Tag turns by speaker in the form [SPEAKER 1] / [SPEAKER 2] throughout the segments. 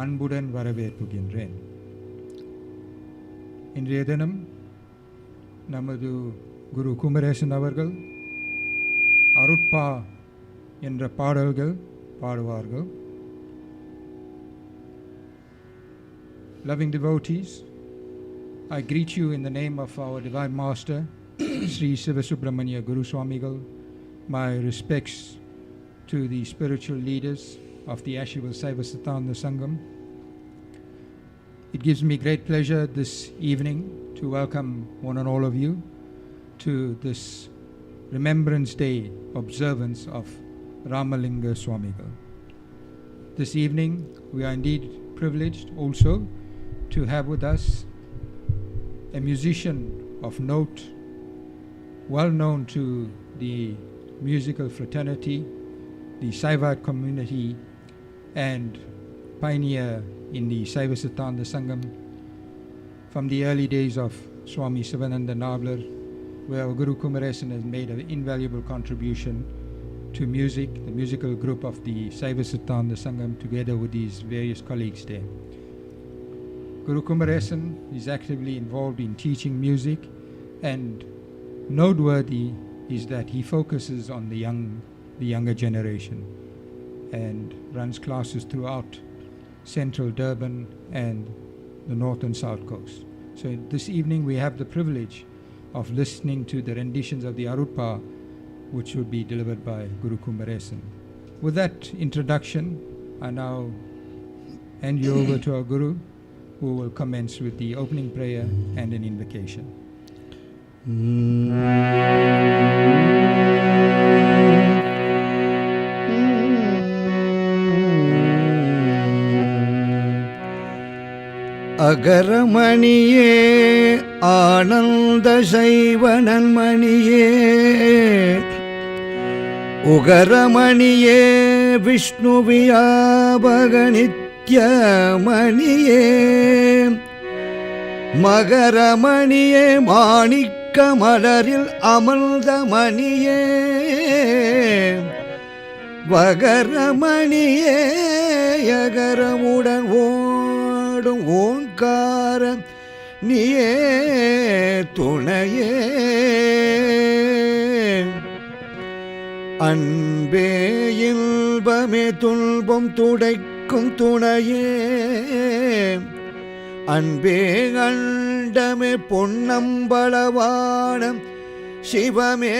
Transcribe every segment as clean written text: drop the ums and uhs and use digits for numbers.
[SPEAKER 1] அன்புடன் வரவேற்கின்றேன். இன்றைய தினம் நமது குரு குமரேசன் அவர்கள் அருட்பா என்ற பாடல்கள் பாடுவார்கள். Loving devotees, I greet you in the name of our Divine Master, Sri Sivasubramanya Guru Swamigal. My respects to the spiritual leaders of the Ashiva Saiva Siddhanta Sangam. It gives me great pleasure this evening to welcome one and all of you to this Remembrance Day observance of Ramalinga Swamigal. This evening we are indeed privileged also to have with us a musician of note, well known to the musical fraternity, the Saivite community, and pioneer in the Saiva Siddhanta Sangam from the early days of Swami Sivananda Nablar, where our Guru Kumaresan has made an invaluable contribution to music, the musical group of the Saiva Siddhanta Sangam, together with these various colleagues there. Guru Kumaresan is actively involved in teaching music, and noteworthy is that he focuses on the younger generation and runs classes throughout central Durban and the north and south coast. So this evening we have the privilege of listening to the renditions of the Arutpa, which would be delivered by Guru Kumaresan. With that introduction, I now hand you over to our Guru, who will commence with the opening prayer and an invocation.
[SPEAKER 2] அகரமணியே ஆனந்த சைவனன்மணியே, உகரமணியே விஷ்ணு வியாபக நித்யமணியே, மகரமணியே மாணிக்க மலரில் அமர்ந்தமணியே, வகரமணியே யகரமுடன் ஓடும் ஓங்கார நீயே துணையே, அன்பே இன்பமே துன்பம் துடைக்கும் துணையே, அன்பே அண்டமே பொன்னம்பலவானம் சிவமே,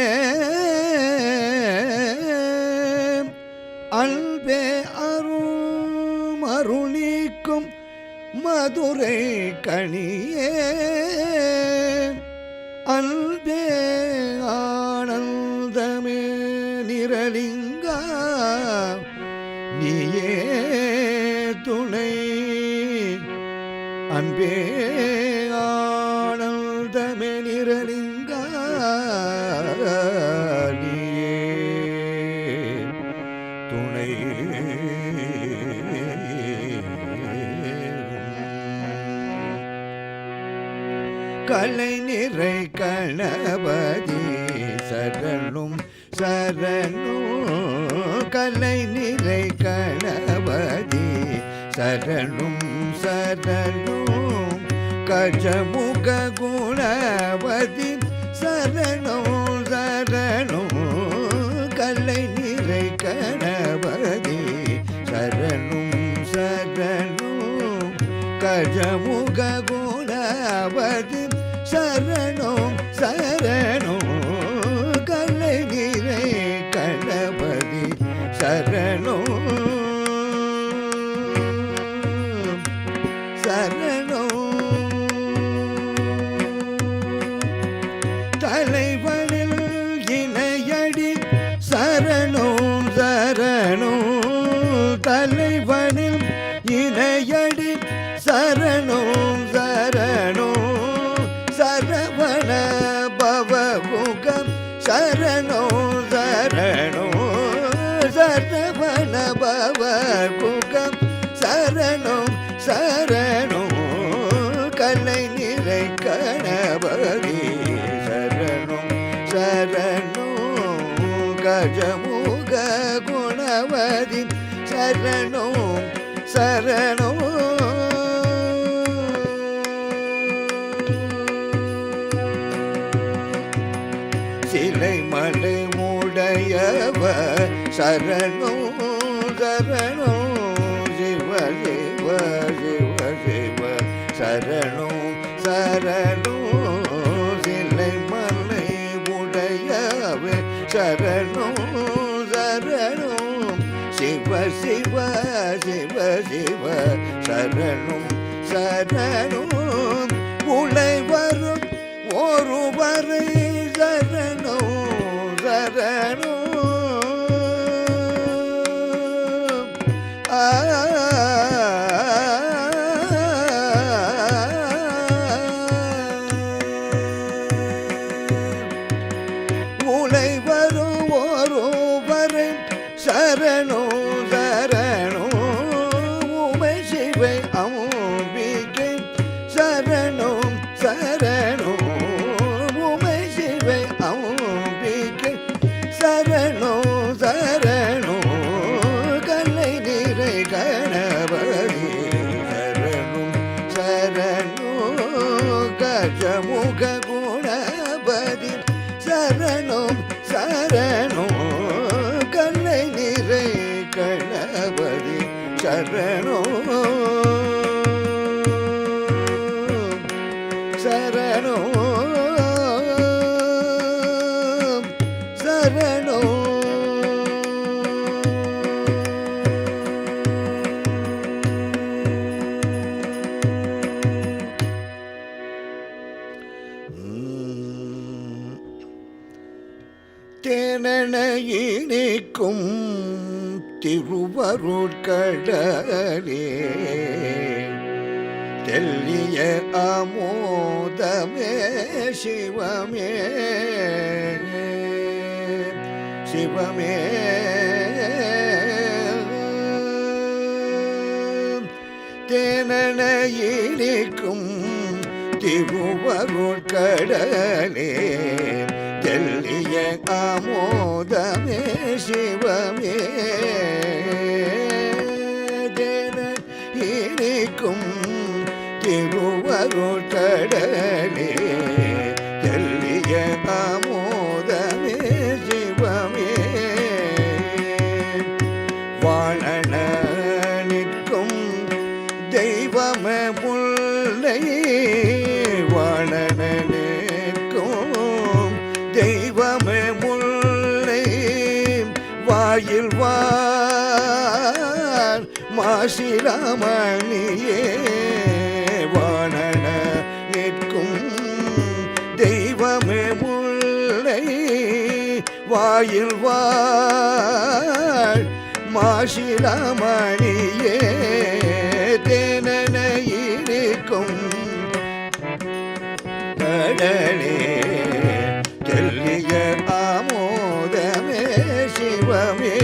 [SPEAKER 2] அன்பே அருள் நீக்கும் மதுரை கணியே, அன்பே ஆனந்தமே நிரலிங்கா நீயே துணை, அன்பே ஆனந்தமே நிரலிங்கா நீயே துணை. கலை நிறை கணபதி சரணும் சரணும், கலை நிறை கணபதி சரணும் சரணும், கஜமுக குணவதி சரணும் சரணும், கலை நிறை கணபதி சரணும் சரணும், கஜமுக குணவதி சரணம் சரணம், கலை நிறை கணபதி சரணம் சரணம், தலைவனில் இணையடி சரணம் சரணம், தலைவனில் இணையடி சரணம் சரணம், சரவண பவமுகம் சரணம் சரணம், சரவண பவமுகம் சரணம் சரணம், கலை நிறை கணபதி சரணம் சரணம், கஜமுக குணவதி சரணம் சரணம், சிலை மலை உடையவர் சரணம் சரணம் சிவ சிவ சிவ சிவ சரணம் சரணம் சிலை மலை உடையவர் சரணம் சரணம் சிவ சிவ சிவ சிவ சரணம் சரணம் உலை வரும் ஒருவரை சரணம் சரணம் உலை வரும் ஒருவரை சரணம் சரணம் உமை சிவை அம்பிகை சரணம் சரணம் உமை சிவை அம்பிகை சரணம் சரணம் கலை நிறை கணபதி சரணம் சரணம் கஜமுக குணபதி சரணம் சரணம் கலை நிறை கணபதி சரணம் சரணம் சரணம் தேனென இனிக்கும் திருவருட்கடலே தெல்லிய அமோதமே சிவமே சிவமே தேனென இனிக்கும் திருவருட்கடலே தெல்லிய அமோதமே சிவமே இனிக்கும் திருவருட்கடலே தெல்லிய அமோதமே சிவமே வாழன நிற்கும் தெய்வமே முல்லை வாழன நிற்கும் தெய்வமே முல்லை வாயில் வார் மாசிலாமணியே வாணன நிற்கும் தெய்வமே முல்லை வாயில் வார் மாசிலாமணியே தேனென இருக்கும் கடலே தெல்லிய ஆமோதமே சிவமே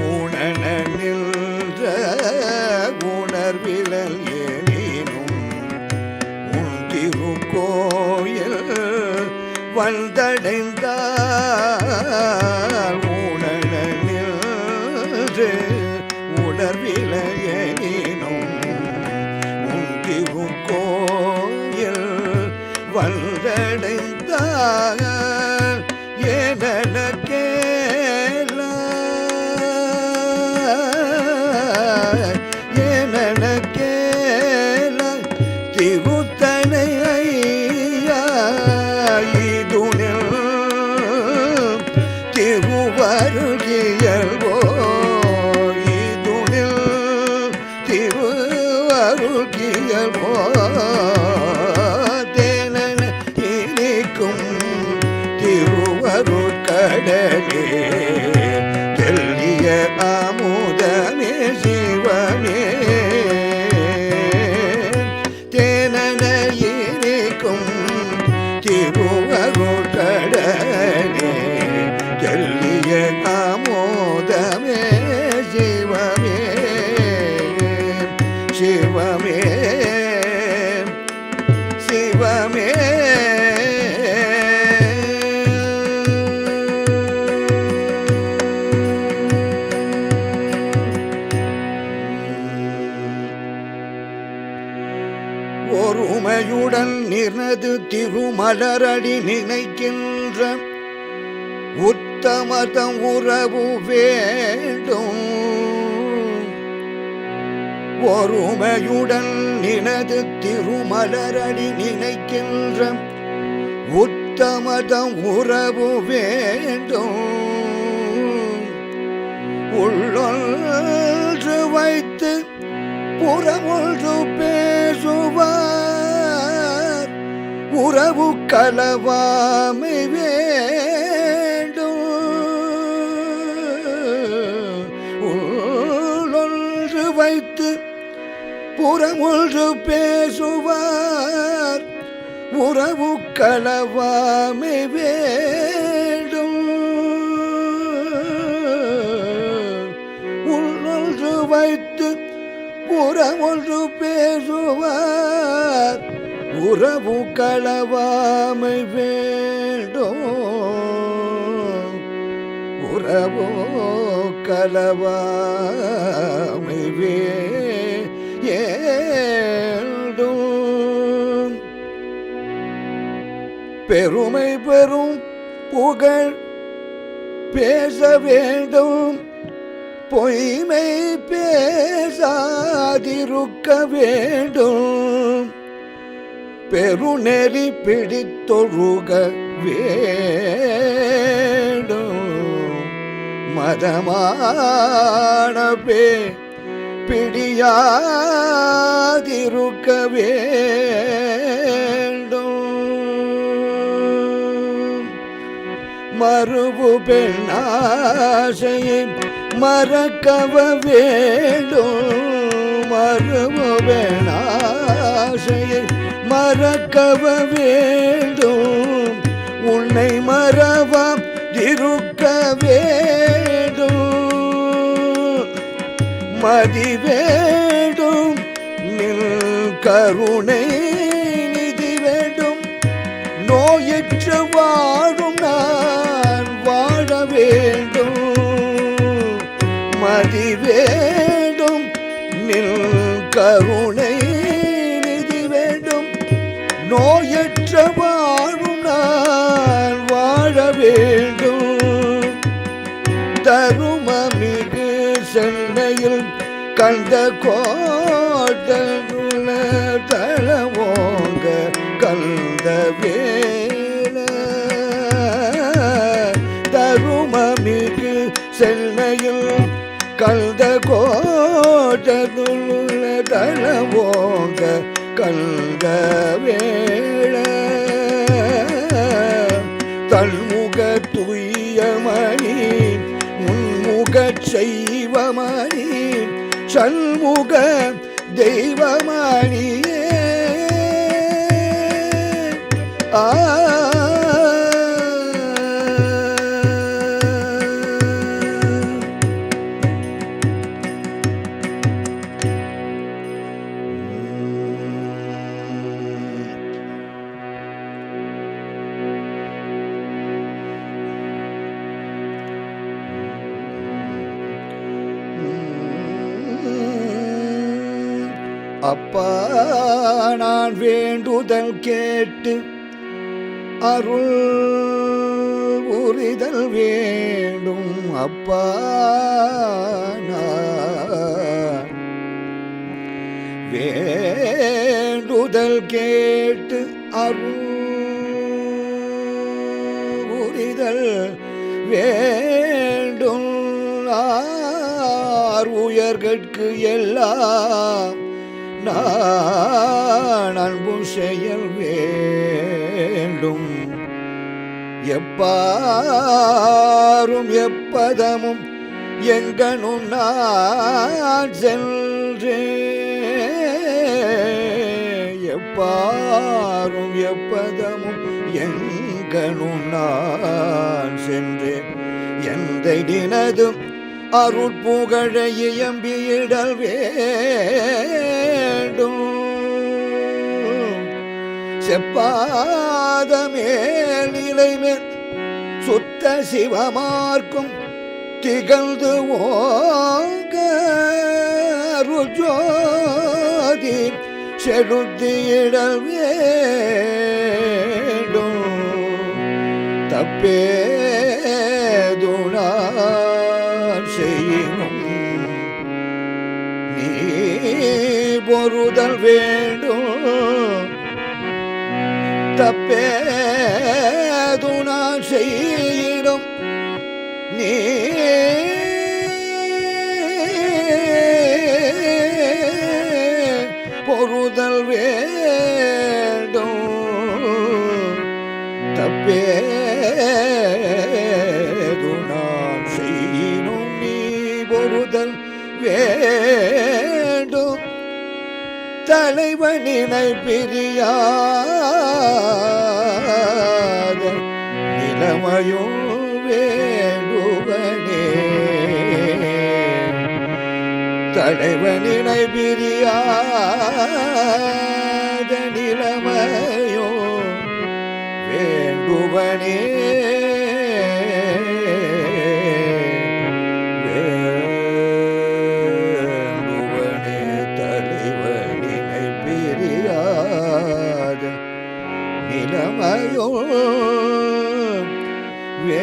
[SPEAKER 2] ஊனன நின்ற உணர்விலல் எனினும் உன் திருக்கோயில் வந்தடைந்தால் ஊனன நின்று உணர்விலல் எனினும் உன் திருக்கோயில் வந்தடைந்தால் ஏனக்கேல திருத்தனை ஐயா இதுனில் திருவருகியல்வோ இதுனில் திருவருகியல்வோ தேனன இனிக்கும் திருவருட்கடலே தெல்லிய அமுதமே சிவமே தேனன இனிக்கும் திருவருட்கடலே தெல்லிய அமுதமே சிவமே சிவமே சிவமே ஒருமையுடன் நினது திருமார்பில் திருமலரடி நினைக்கின்ற உத்தமதம் உறவு வேண்டும். ஒருமையுடன் நினது திருமலரடி நினைக்கின்ற உத்தமதம் உறவு வேண்டும். உள்ளொன்று வைத்து புறமொன்று பேசுவார் உறவு கலவாமை வேண்டும். உள்ளொன்று வைத்து புறமொன்று பேசுவார் உறவு கலவாமை வேண்டும். உள்ளொன்று வைத்து புறமொன்று பேசுவார் உறவு களவாமை வேண்டும். உறவு களவாமை வேண்டும். பெருமை பெறும் புகழ் பேச வேண்டும். பொய்மை பேசாதிருக்க வேண்டும். பெருநெறி பிடித்தொழுக வேண்டும். மதமான பிடியாதிருக்க வேண்டும். மறுபு பெண்ணாசையை மறக்கவ வேண்டும். மறுபு பெண்ணாசையை மறக்கவ வேண்டும். உன்னை மறவாம் இருக்க வேண்டும். மதி வேண்டும். நில் கருணை நிதி வேண்டும். நோயற்று வாழும் நான் வாழ வேண்டும். மதி வேண்டும். நில் கருணை நிதி வேண்டும். நோயற்ற வாழும் நான் வாழ வேண்டும். தருமமிகு சென்னையில் கண்ட கோட்டனுல தளவோங்க கந்த வேள. தருமமிகு சென்னையில் கந்த கோட்டனுல தளவோங்க கந்த வேள. தன்முக துய்யமணி முன்முக செய்வமணி சண்முக தெய்வமணியே. அப்பா நான் வேண்டுதல் கேட்டு அருள் புரிதல் வேண்டும். அப்பா நான் வேண்டுதல் கேட்டு அருள் புரிதல் வேண்டும். உயர்கட்கு எல்லாம் நான் அன்பு செயல் வேண்டும். எப்பாரும் எப்பதமும் எங்கனும் நான் சென்றே. எப்பாரும் எப்பதமும் எங்கனும் நான் சென்றேன். எந்தை தினதும் அருட்புகழை இயம்பியிடல் வேண்டும். செப்பாத மேல் நிலைமேல் சுத்த சிவமார்க்கும் திகழ்ந்து ஓங்க அருஜோதி செலுத்தியிடல் வேண்டும். தப்பேதுனார் செய்யும் நீ பொறுதல் வேண்டும். தப்பேதுனார் செய்யிடும் நீ பொறுதல் வேண்டும். தப்பேதுனார் செய்யினும் நீ பொறுதல் வேண்டும். தலைவனினை பிரியாத நிலைமையும் வேண்டுவனே. தலைவனினை பிரியாத நிலைமையோ வேண்டுவனே. வேண்டுவனே தலைவனினை பிரியாத நிலைமையோ வேண்டுவனே.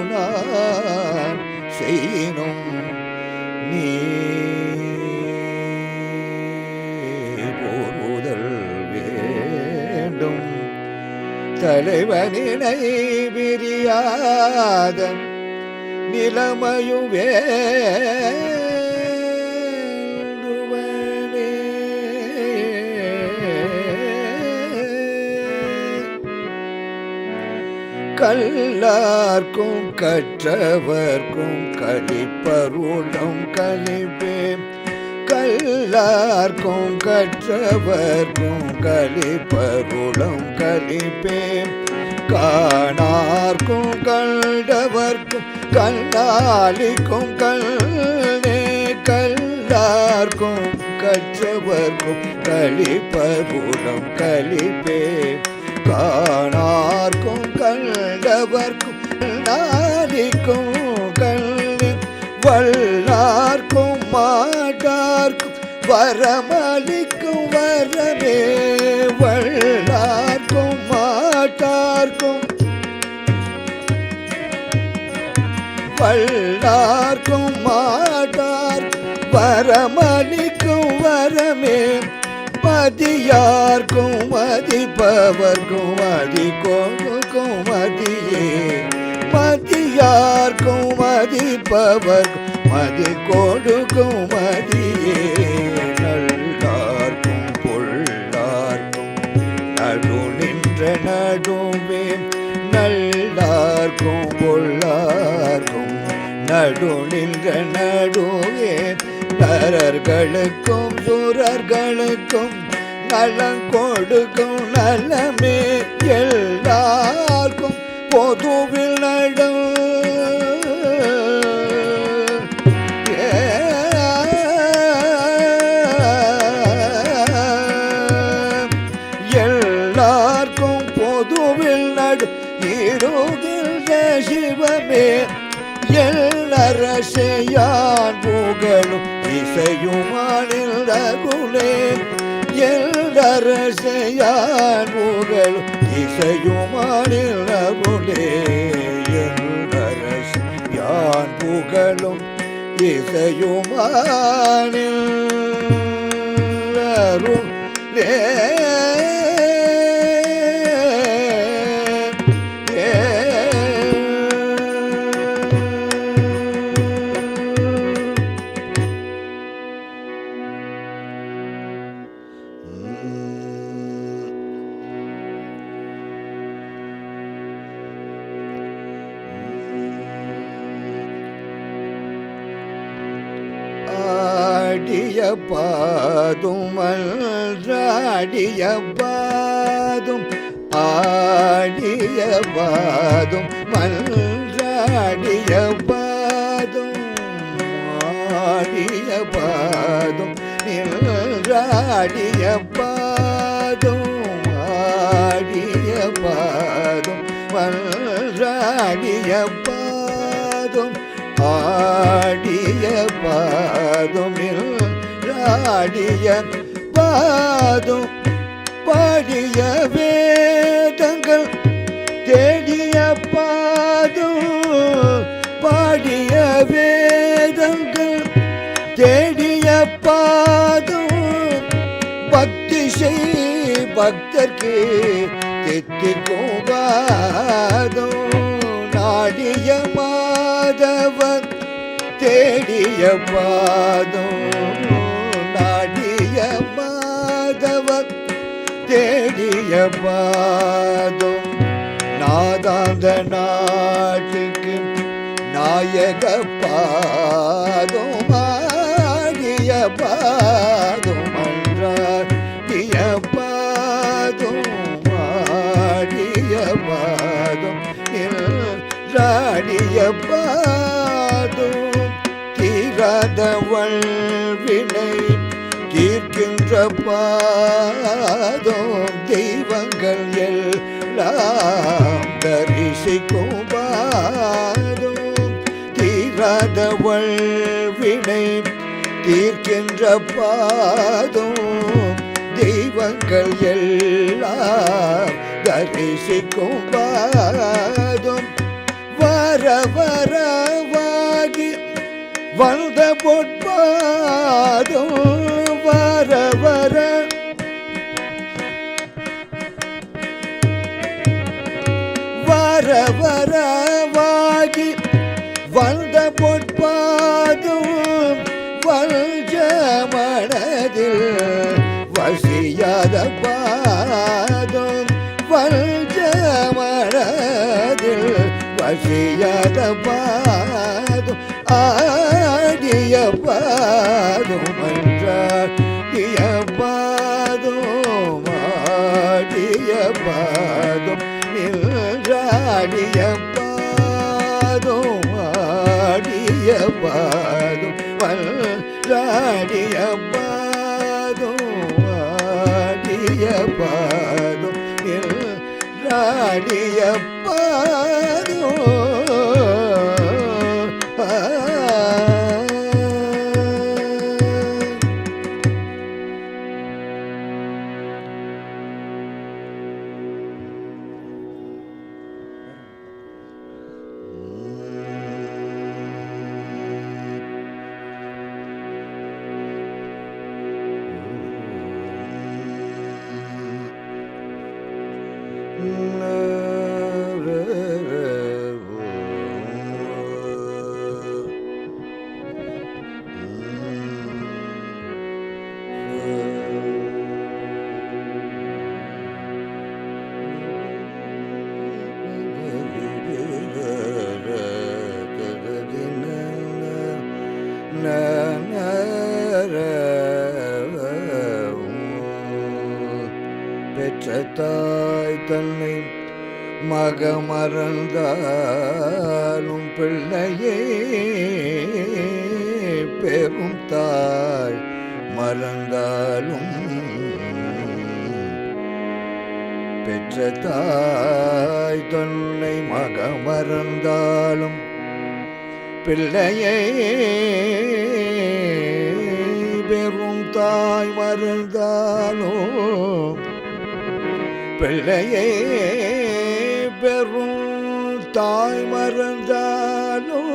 [SPEAKER 2] தப்பேதுனார் செய்யினும் நீ பொறுதல் வேண்டும். தலைவனினை பிரியாத நிலைமையும் வேண்டுவனே. கல்லார்க்கும் கற்றவர்க்கும் கலிப்பருளும் கலிப்பே. கல்லார்க்கும் கற்றவர்க்கும் கலிப்பருளும் கலிப்பே. காணார்க்கும் கண்டவர்க்கும் கண்ணாலிக்கும் கல்லே. கல்லார்க்கும் கற்றவர்க்கும் கலிப்பருளும் கலிப்பே. காணார்க்கும் கண்டவர்க்கும் நாளிக்கும் கல்வி. வல்லார்க்கும் மாட்டார்க்கும் வரமளிக்கும் வரமே. வல்லார்க்கும் மாட்டார்க்கும் வல்லார்க்கும் மாட்டார் வரமளிக்கும் வரமே. மதியார்க்கும் மதிப்பவர்க்கும் மதி கொடுக்கும் மதியே. மதியார்க்கும் மதிப்பவர்க்கும் மதி கொடுக்கும் மதியே. நல்லார்க்கும் பொல்லார்க்கும் நடு நின்ற நடுவே. நல்லார்க்கும் பொல்லார்க்கும் நடு நின்ற நடுவே. நரர்களுக்கும் சுரர்களுக்கும் நலம் கொடுக்கும் நலமே. எல்லாருக்கும் பொதுவில் நடும் எல்லாருக்கும் பொதுவில் நடு இருகின்ற சிவமே. எல்லரசையான் புகழும் இசையுமானில் அருளே. எல்லரசையான் புகழும் இசையுமானில் அருளே. எல்லரசையான் புகழும் இசையுமானில் அருளே. ஆடிய பாதும் அல்றாடிய பாதும். ஆடிய பாதும் மல்றாடிய பாதும். ஆடிய பாதும் நின்றாடிய பாதும். ஆடிய பாதும் மல்றாடிய பாதும். ஆடிய பாதும் ஆடிய பாதும் பாடிய வேதங்கள் தேடிய பாதும் பாடிய வேதங்கள் தேடிய பாதும் பக்தி செய் பக்தர்க்கு தித்திக்கும் பாதும் நாடிய மாதவர் தேடிய பாதும் நாடிய மாதவர் தேடிய பாதும் நாதாந்த நாட்டுக்கு நாயக பாதும் ஆடிய பாதும் அன்றாடிய பாதும் ஆடிய பாதும் ராடிய பாதும் தீராத வல்வினை தீர்க்கின்ற பாதும் தெய்வங்கள் எல்லாம் தரிசிக்கும் பாதும் தீராத வல்வினை தீர்க்கின்ற பாதும் தெய்வங்கள் எல்லாம் தரிசிக்கும் பாதும் வர வரவாகி வந்த பொற்பாதும் வர வர வர வரவாகி வந்த பொற்பாதும் வல்ஜ மனதில் வசியாத பாதும் வல்ஜ மனதில் வசியாத பாதும் ஆடிய பாதும் அன்றாடிய பாதும் ஆடிய பாதும் நின்றாடிய பாதும் ஆடிய பாதும் வல்றாடிய பாதும் ஆடிய பாதும் நின்றாடிய பாதும் பெற்ற தாய் தன்னை மகமறந்தாலும் பிள்ளையே பெரும் தாய் மறந்தாலும் பெற்ற தாய் தன்னை மகமறந்தாலும் பிள்ளையே பெரும் தாய் மறந்தாலும் பிள்ளையே பெரும் தாய் மறந்தாலும்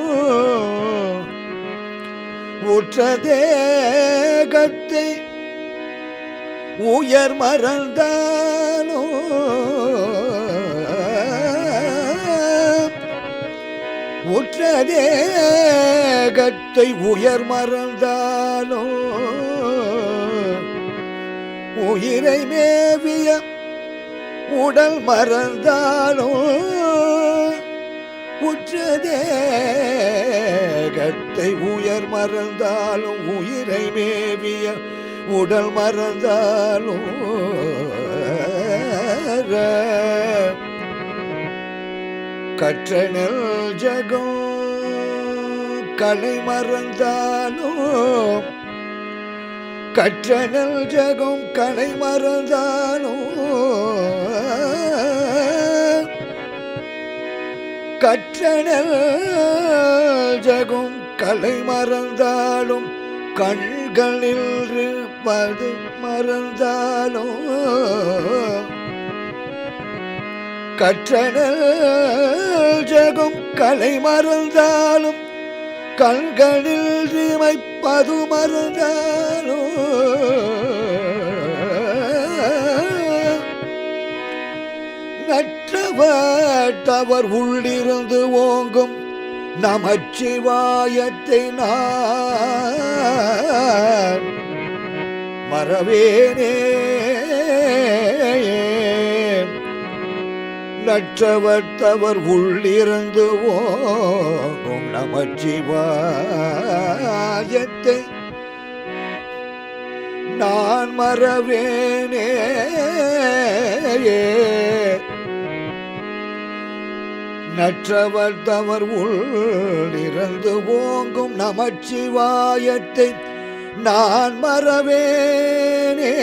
[SPEAKER 2] உற்ற தேகத்தை உயர் மறந்தாலும் உற்ற தேகத்தை உயர் மறந்தாலும் உயிரை மேவிய உடல் மறந்தாலும் உற்ற தேகத்தை உயர் மறந்தாலும் உயிரை மேவிய உடல் மறந்தாலும் கற்றனல் ஜகம் கலை மறந்தாலும் கற்றனல் ஜகம் கலை மறந்தாலும் கற்றனல் ஜகம் கலை மறந்தாலும் கண்களில் இருப்பது மறந்தாலும் கற்றனல் ஜெகம் கலை மறந்தாலும் கண்களில் இமைப்பது மறந்தாலும் நற்றவர் உள்ளிருந்து ஓங்கும் நமச்சிவாயத்தை நான் மறவேனே. நற்றவர் உள்ளிருந்து ஓங்கும் நமச்சிவாயத்தை நான் மறவேனே. நற்றவர் தவர் உள்ளிருந்து ஓங்கும் நமச்சிவாயத்தை நான் மறவேனே.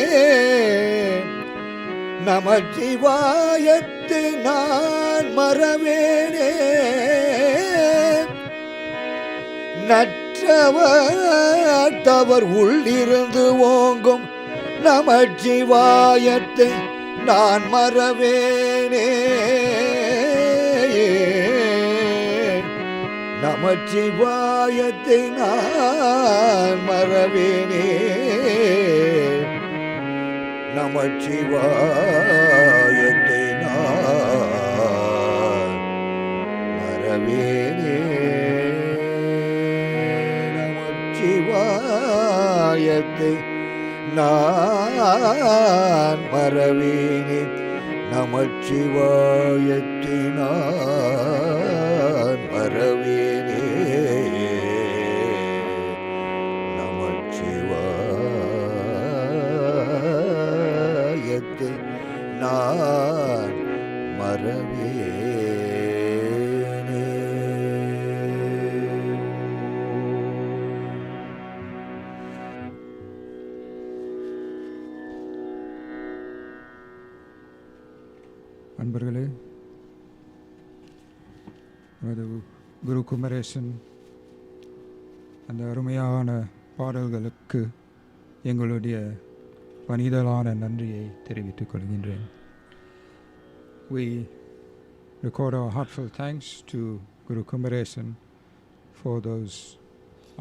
[SPEAKER 2] நமச்சிவாயத்தை நான் மறவேனே. நற்றவர் தவர் உள்ளிருந்து ஓங்கும் நமச்சிவாயத்தை நான் மறவேனே. நமச்சிவாயத்தை நான் மறவேனே. நமச்சிவாயத்தை நான் மறவேனே. நமச்சிவாயத்தை நான் மறவேனே. நமச்சிவாயத்தை நான் மறவேனே. நமச்சிவாயத்தை நான் மறவேனே.
[SPEAKER 1] அன்பர்களே, குரு குமரேசன் அந்த அருமையான பாடல்களுக்கு எங்களுடைய பணிதலான நன்றியை தெரிவித்துக் கொள்கின்றேன். We record our heartfelt thanks to Guru Kumaresan for those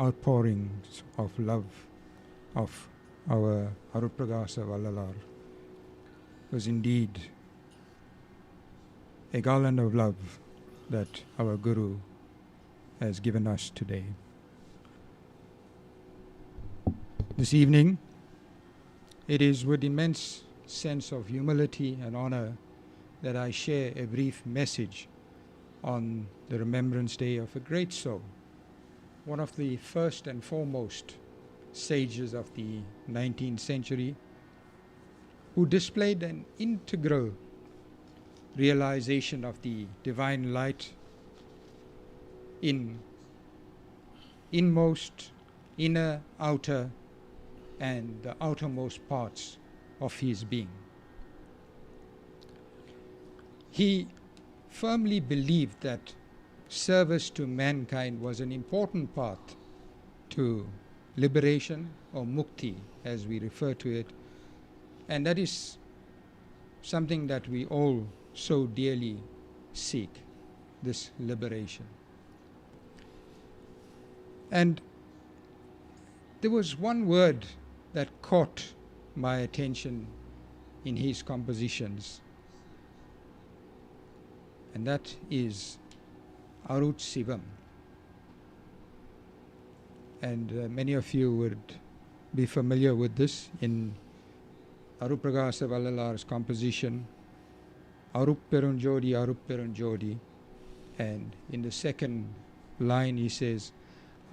[SPEAKER 1] outpourings of love of our Arupragasa Vallalar. It was indeed a garland of love that our Guru has given us today. This evening, it is with immense sense of humility and honor that I share a brief message on the Remembrance Day of a great soul, one of the first and foremost sages of the 19th century, who displayed an integral realization of the divine light in inmost, inner, outer, and the outermost parts of his being. He firmly believed that service to mankind was an important path to liberation, or mukti as we refer to it, and that is something that we all so dearly seek, this liberation. And there was one word that caught my attention in his compositions, and that is Arut Sivam. And many of you would be familiar with this in Arupragasa Vallalar's composition, Arup Perunjodi, and in the second line he says,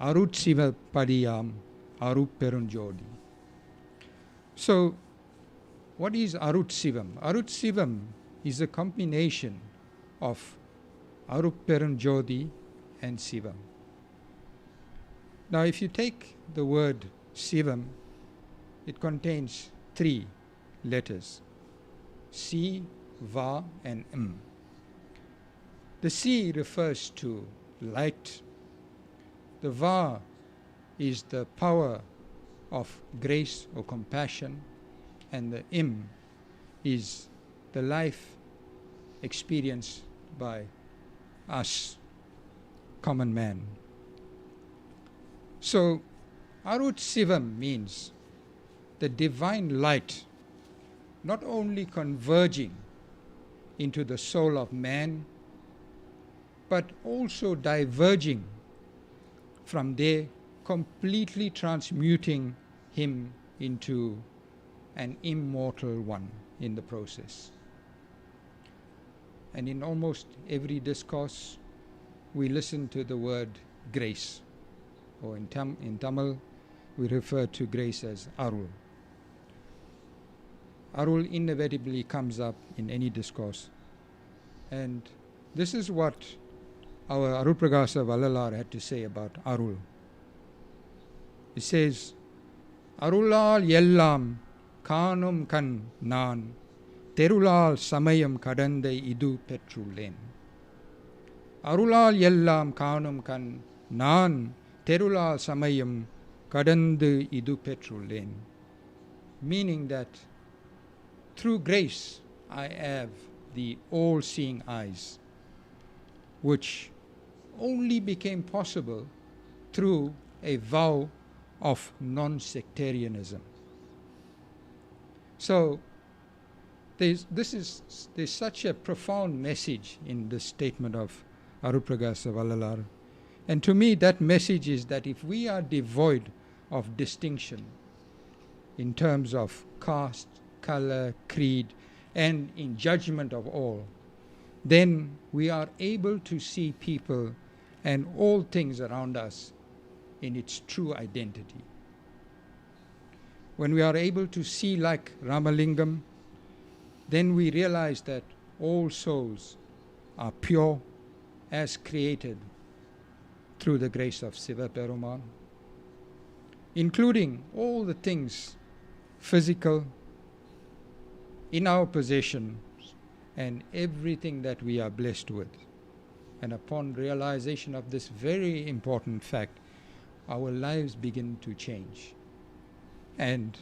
[SPEAKER 1] Arut Siva Padiyam, Arup Perunjodi. So, what is Arut Sivam? Arut Sivam is a combination of Arup Perunjodi and Sivam. Now, if you take the word Sivam, it contains 3 letters, C, Va, and M. The C refers to light. The Va is the power of grace or compassion, and the im is the life experienced by us, common man. So, Arut Sivam means the divine light not only converging into the soul of man, but also diverging from there, completely transmuting him into an immortal one in the process. And in almost every discourse, we listen to the word grace, or in Tamil, we refer to grace as Arul. Arul inevitably comes up in any discourse. And this is what our Arulpragasa Vallalar had to say about Arul. He says, Arulal yellam kanum kan naan, terulal samayam kadandai idu petrulen. Arulal yellam kanum kan naan, terulal samayam kadandu idu petrulen. Meaning that through grace I have the all-seeing eyes, which only became possible through a vow of non-sectarianism. So there's such a profound message in this statement of Arulpragasa Vallalar. And to me that message is that if we are devoid of distinction in terms of caste, color, creed, and in judgment of all, then we are able to see people and all things around us in its true identity. When we are able to see like Ramalingam, then we realize that all souls are pure as created through the grace of Siva Perumal, including all the things physical in our possession and everything that we are blessed with. And upon realization of this very important fact, our lives begin to change. And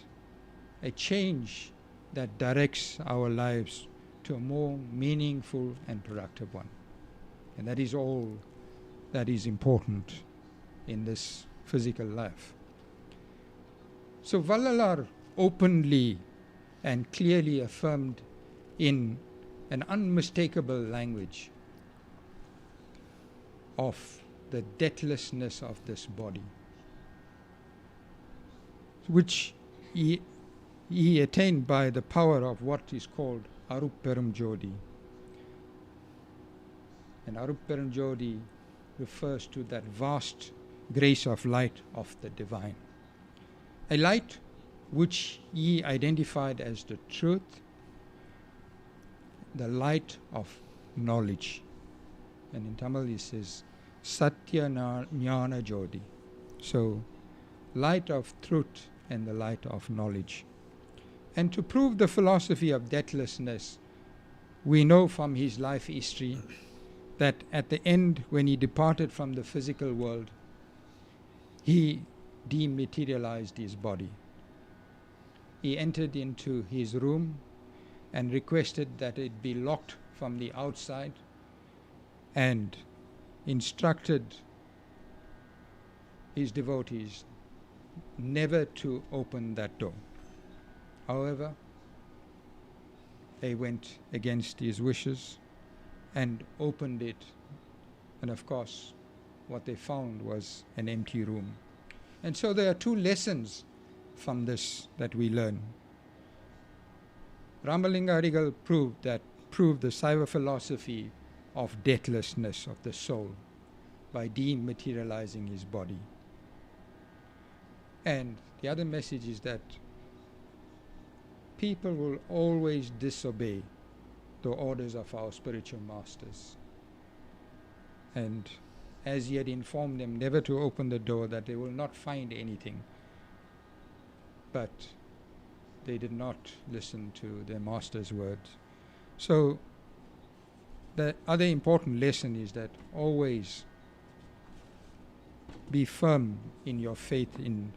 [SPEAKER 1] a change that directs our lives to a more meaningful and productive one. And that is all that is important in this physical life. So Vallalar openly and clearly affirmed in an unmistakable language of the deathlessness of this body, which he attained by the power of what is called Arupperum Jodi. And Arupperum Jodi refers to that vast grace of light of the divine. A light which he identified as the truth, the light of knowledge. And in Tamil he says, Satya Jnana Jodi. So, light of truth and the light of knowledge. And to prove the philosophy of deathlessness, we know from his life history that at the end, when he departed from the physical world, he dematerialized his body. He entered into his room and requested that it be locked from the outside and instructed his devotees never to open that door. However, they went against his wishes and opened it, and of course what they found was an empty room. And so there are two lessons from this that we learn. Ramalinga Adigal proved the Saiva philosophy of deathlessness of the soul by dematerializing his body. And the other message is that people will always disobey the orders of our spiritual masters. And as he had informed them never to open the door, that they will not find anything. But they did not listen to their master's words. So the other important lesson is that always be firm in your faith in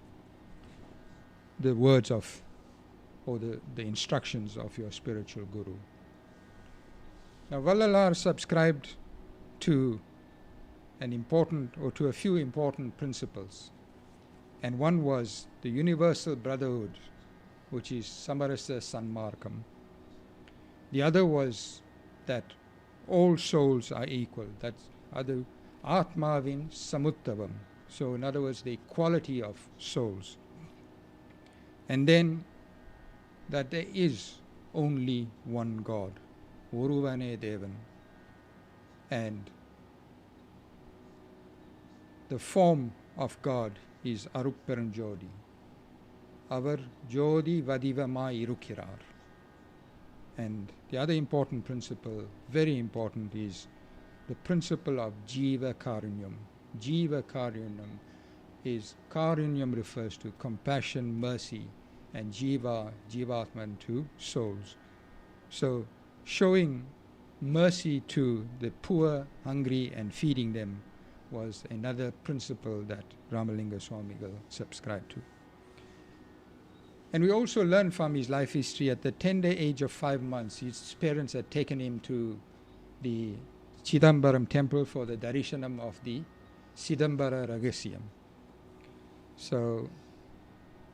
[SPEAKER 1] the words of, or the instructions of your spiritual guru. Now, Vallalar subscribed to to a few important principles. And one was the universal brotherhood, which is Samarasa Sanmarkam. The other was that all souls are equal. That's other Atmavin Samuttavam. So in other words, the equality of souls. And then that there is only one God, Oruvane Devan. And the form of God is Arupperanjodi. Avar Jodi Vadivama Irukirar. And the other important principle, very important, is the principle of Jiva Karunyam. Jiva Karunyam is, Karunyam refers to compassion, mercy, and Jiva, Jivatman, to souls. So showing mercy to the poor, hungry, and feeding them was another principle that Ramalinga Swamigal subscribed to. And we also learn from his life history, at the tender age of 5 months, his parents had taken him to the Chidambaram temple for the darshanam of the Chidambara Ragasyam. So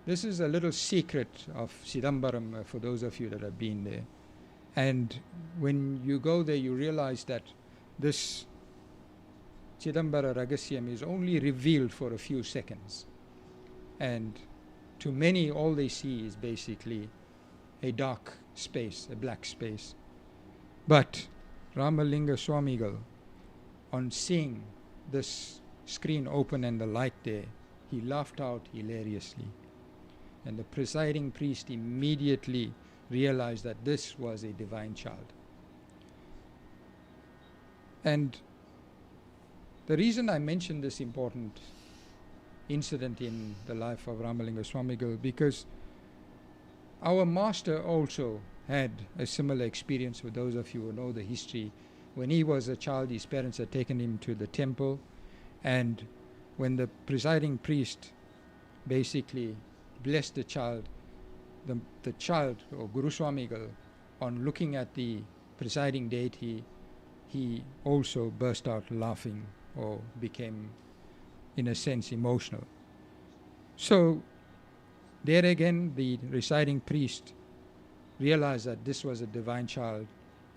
[SPEAKER 1] this is a little secret of Chidambaram for those of you that have been there. And when you go there, you realize that this Chidambara Ragasyam is only revealed for a few seconds. And to many, all they see is basically a dark space, a black space. But Ramalinga Swamigal, on seeing this screen open and the light there, he laughed out hilariously. And the presiding priest immediately realized that this was a divine child. And the reason I mention this important incident in the life of Ramalinga Swamigal, because our master also had a similar experience. For those of you who know the history, when he was a child, his parents had taken him to the temple, and when the presiding priest basically blessed the child, the child, or Guru Swamigal, on looking at the presiding deity, he also burst out laughing, or became, in a sense, emotional. So there again, the residing priest realized that this was a divine child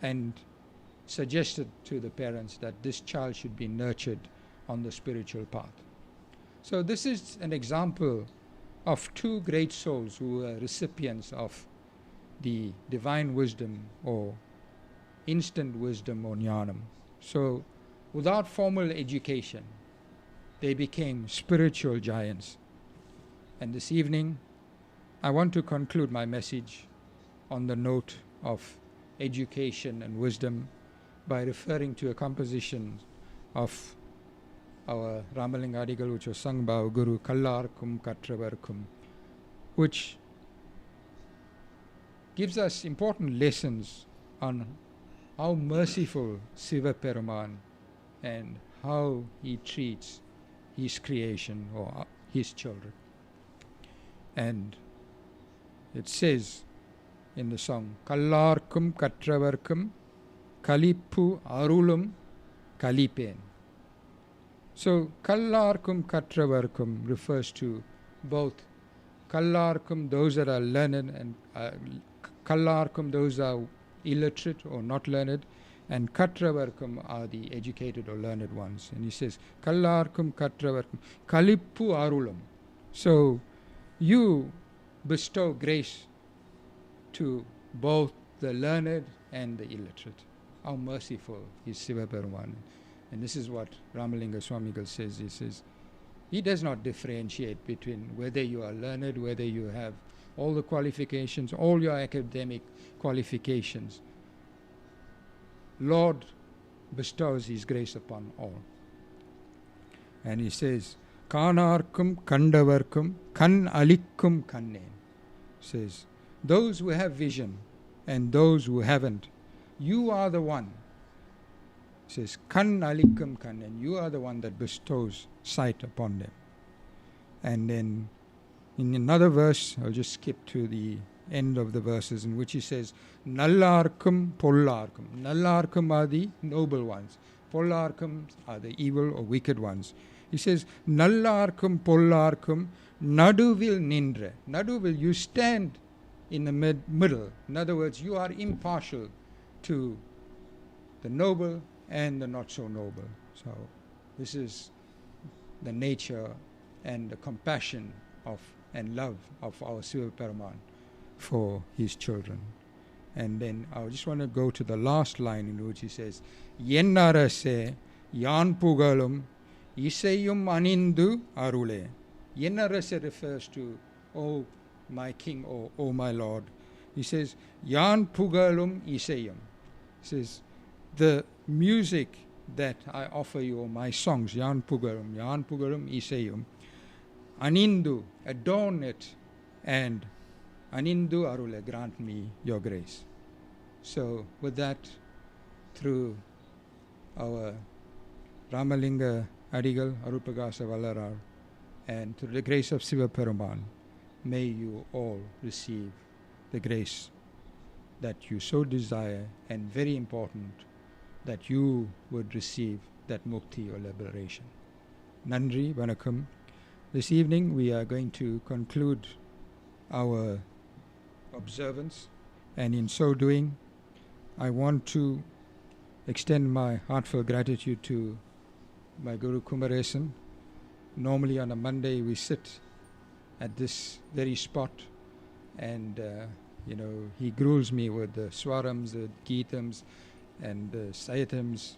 [SPEAKER 1] and suggested to the parents that this child should be nurtured on the spiritual path. So this is an example of two great souls who were recipients of the divine wisdom, or instant wisdom, or jnanam. So without formal education, they became spiritual giants. And this evening, I want to conclude my message on the note of education and wisdom by referring to a composition of our Ramalinga Adigal, which was sung by our Guru, Kallarkum Katravarkum, which gives us important lessons on how merciful Siva Peruman and how he treats his creation, or his children. And it says in the song, Kallarkum Katravarkum Kalippu Arulum Kalipen. So Kallarkum Katravarkum refers to both Kallarkum, those that are learned, and Kallarkum, those are illiterate or not learned, and Katravarkum are the educated or learned ones. And he says, Kallarkum Katravarkum Kalippu Arulam. So you bestow grace to both the learned and the illiterate. How merciful is Siva Peruman. And this is what Ramalinga Swamigal says. He says, he does not differentiate between whether you are learned, whether you have all the qualifications, all your academic qualifications. Lord bestows his grace upon all. And he says, Kanarkum Kandavarkum Kan Alikkum Kannen. Says, those who have vision and those who haven't, you are the one. Says, Kan Alikkum Kannen, you are the one that bestows sight upon them. And then in another verse, I'll just skip to the end of the verses, in which he says, Nallarkum Pollarkum. Nallarkum are the noble ones. Pollarkum are the evil or wicked ones. He says, Nallarkum Pollarkum Naduvil Nindra. Naduvil, you stand in the middle. In other words, you are impartial to the noble and the not so noble. So this is the nature and the compassion of and love of our Siva Peruman for his children. And then I just want to go to the last line, in which he says, Yennarase Yan Pugalum Isayum Anindu Arule. Yennarase refers to, oh my king, or oh my lord. He says, Yan Pugalum Isayum. He says, the music that I offer you, or my songs, Yan Pugalum Isayum, Anindu, adorn it, and Anindu Arule, grant me your grace. So with that, through our Ramalinga Adigal, Arupagasa Valarar, and through the grace of Siva Peruman, may you all receive the grace that you so desire, and very important, that you would receive that mukti or liberation. Nandri Vanakkam. This evening we are going to conclude our observance, and in so doing, I want to extend my heartfelt gratitude to my Guru Kumaresan. Normally on a Monday we sit at this very spot, and he gruels me with the swarams, the geetams, and the sayatams.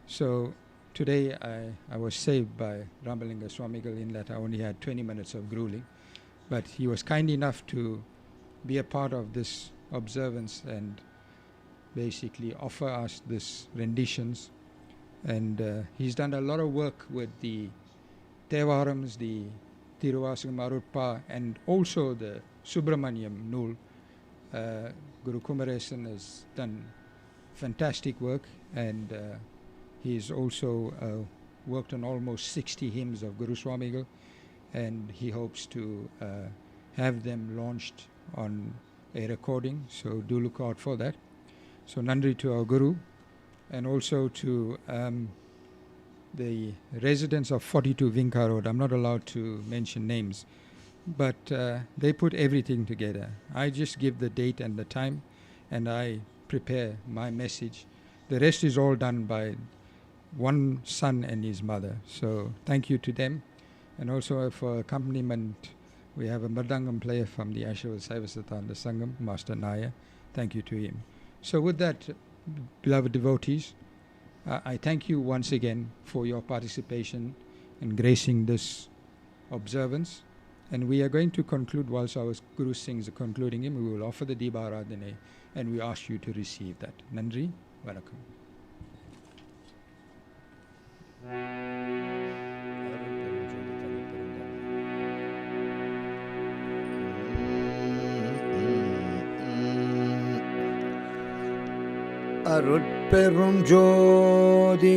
[SPEAKER 1] So today I was saved by Ramalinga Swamigal, in that I only had 20 minutes of grueling, but he was kind enough to be a part of this observance and basically offer us this renditions. And he's done a lot of work with the Tevarams, the Tiruvasagam Arutpa, and also the Subramaniam Nool. Guru Kumaresan has done fantastic work, and he's also worked on almost 60 hymns of Guru Swamigal, and he hopes to have them launched on a recording, so do look out for that. So Nandri to our Guru, and also to the residents of 42 Vinca Road. I'm not allowed to mention names, but they put everything together. I just give the date and the time, and I prepare my message. The rest is all done by one son and his mother. So thank you to them. And also for accompaniment, we have a Mardangam player from the Ashava Saivasatana Sangam, Master Naya. Thank you to him. So with that, beloved devotees, I thank you once again for your participation in gracing this observance. And we are going to conclude, whilst our Guru sings the concluding hymn, we will offer the Deeparadhane, and we ask you to receive that. Nandri, Vanakkam.
[SPEAKER 2] அருட்பெரும் ஜோதி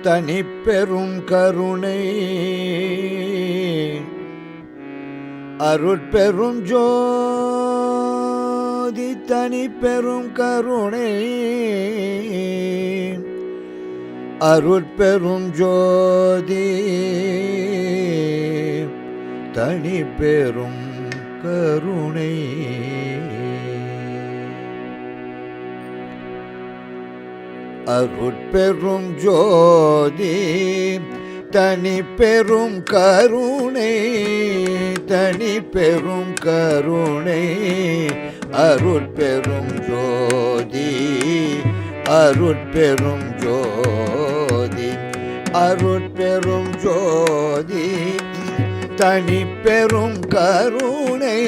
[SPEAKER 2] தனிப்பெரும் கருணை அருட்பெரும் ஜோதி தனிப்பெரும் கருணை அருட்பெரும் ஜோதி தனிப்பெரும் கருணை அருட்பெரும் ஜோதி தனிப்பெரும் கருணை தனிப்பெரும் கருணை அருட்பெரும் ஜோதி அருட்பெரும் ஜோதி அருட்பெரும் ஜோதி தனிப்பெரும் கருணை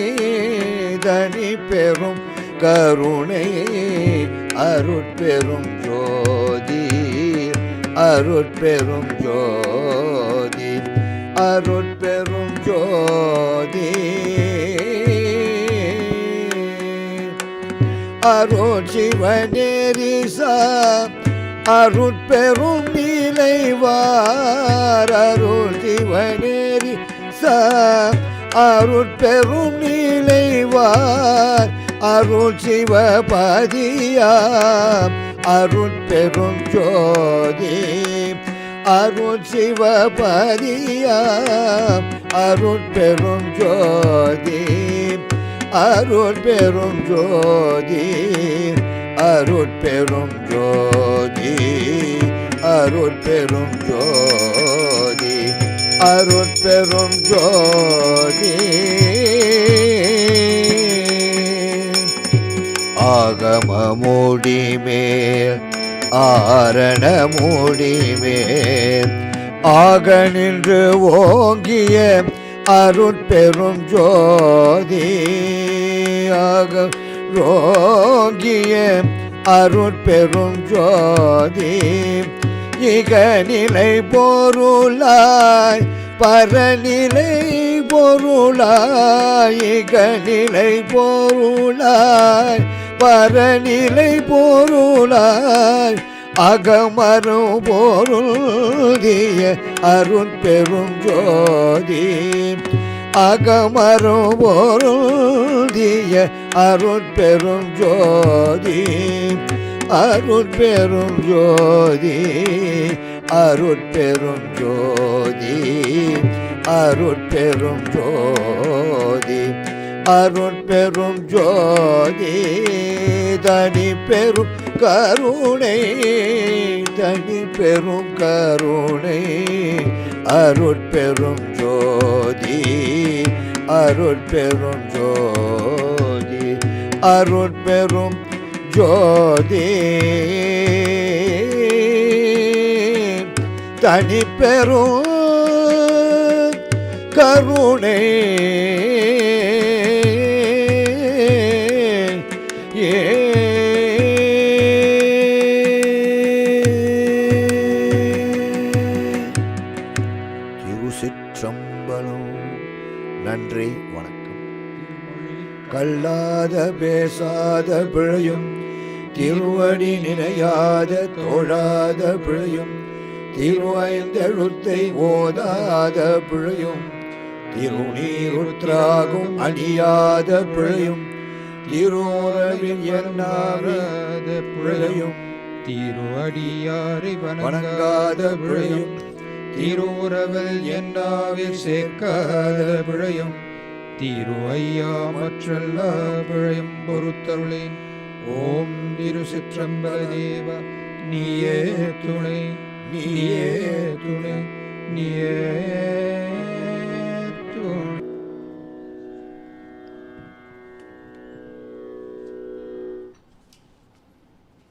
[SPEAKER 2] தனிப்பெரும் கருணை அருட்பெரும் ஜோதி அருட்பெரும் ஜோதி அருட்பெரும் ஜோதி அருட் சிவநேரிசா அருட்பெரும் நிலைவார் அருள் சிவநேரிசா அருட்பெரும் நீலைவார் அருள் சிவபதியாம் அருட்பெரும் ஜோதி அருள் சிவபதியாம் அருட்பெரும் ஜோதி அருட்பெரும் ஜோதி அருட்பெரும் ஜோதி அருட்பெரும் ஜோதி அருட்பெரும் ஜோதி ஆகம மூடிமேல் ஆரண மூடிமேல் ஆக நின்று ஓங்கிய அருட்பெரும் ஜோதி ஆக ரோங்கிய அருட்பெரும் ஜோதி இகநிலை பொருளாய் பரநிலை பொருளாய் இகநிலை பொருளாய் பரநிலை பொருளாய் அகமரும் பொருளிய அருட்பெரும் ஜோதி அகமரும் பொருளிய அருட்பெரும் ஜோதி அருட்பெரும் ஜோதி அருட்பெரும் ஜோதி அருட்பெரும் ஜோதி அருட்பெரும் ஜோதி தனி பெரும் கருணை தனி பெரும் கருணை அருட்பெரும் ஜோதி அருட்பெரும் ஜோதி அருட்பெரும் ஜோதி தனி பெரும் கருணை திருச்சிற்றம்பலம். நன்றி, வணக்கம். கல்லாத பேசாத பிழையும் திருவடி நினையாத தோழாத பிழையும் திருவைந்தெழுத்தை ஓதாத பிழையும் திருநீருற்றாகும் அணியாத பிழையும் திருவுறவில் எண்ணாத பிழையும்
[SPEAKER 1] திருவடியாரை
[SPEAKER 2] வணங்காத பிழையும்
[SPEAKER 1] திருவுறவில் எண்ணாவில் சேர்க்காத பிழையும் திரு ஐயா மற்றெல்லா பிழையும் பொறுத்தருளேன். ஓம் திருச்சிற்றம்பல தேவ நீயே துணை நீயே துணை நீயே